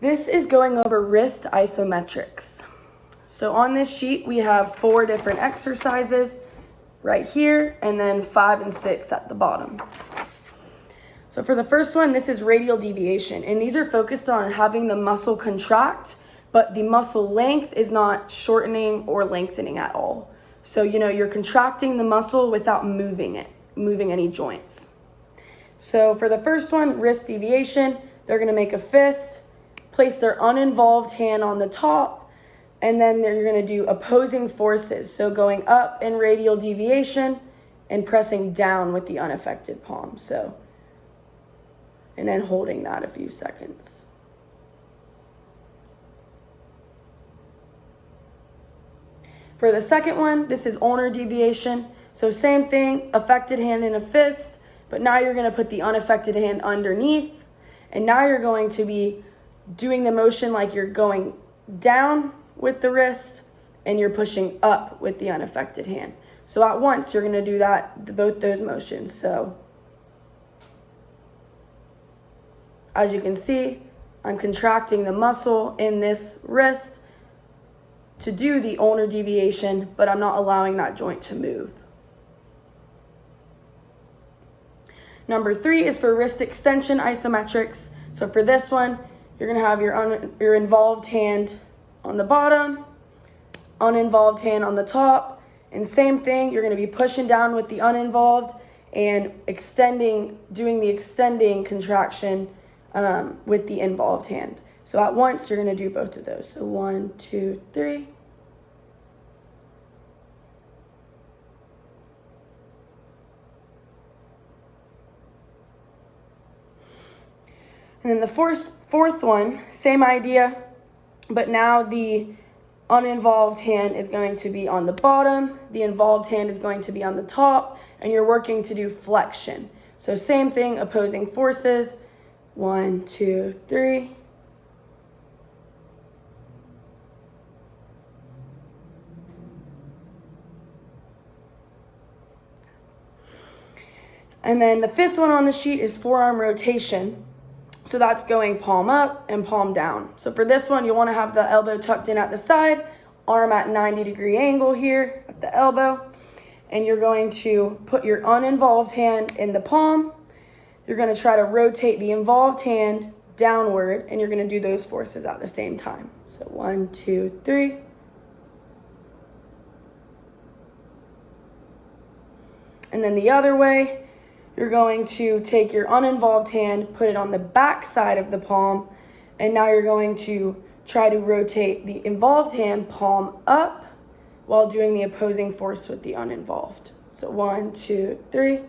This is going over wrist isometrics. So on this sheet, we have 4 different exercises right here, and then 5 and 6 at the bottom. So for the first one, this is radial deviation, and these are focused on having the muscle contract, but the muscle length is not shortening or lengthening at all. So, you're contracting the muscle without moving any joints. So for the first one, wrist deviation, they're gonna make a fist, place their uninvolved hand on the top, and then you're gonna do opposing forces. So going up in radial deviation and pressing down with the unaffected palm. And then holding that a few seconds. For the second one, this is ulnar deviation. So same thing, affected hand in a fist, but now you're gonna put the unaffected hand underneath, and now you're going to be doing the motion like you're going down with the wrist and you're pushing up with the unaffected hand. So at once, you're gonna do both those motions. So as you can see, I'm contracting the muscle in this wrist to do the ulnar deviation, but I'm not allowing that joint to move. Number 3 is for wrist extension isometrics. So for this one, you're gonna have your involved hand on the bottom, uninvolved hand on the top, and same thing, you're gonna be pushing down with the uninvolved and doing the extending contraction with the involved hand. So at once, you're gonna do both of those. So 1, 2, 3. And then the fourth one, same idea, but now the uninvolved hand is going to be on the bottom, the involved hand is going to be on the top, and you're working to do flexion. So same thing, opposing forces. 1, 2, 3. And then the 5th one on the sheet is forearm rotation. So that's going palm up and palm down. So for this one, you want to have the elbow tucked in at the side, arm at 90-degree angle here at the elbow, and you're going to put your uninvolved hand in the palm. You're going to try to rotate the involved hand downward, and you're going to do those forces at the same time. So 1, 2, 3. And then the other way, you're going to take your uninvolved hand, put it on the back side of the palm, and now you're going to try to rotate the involved hand palm up while doing the opposing force with the uninvolved. So 1, 2, 3.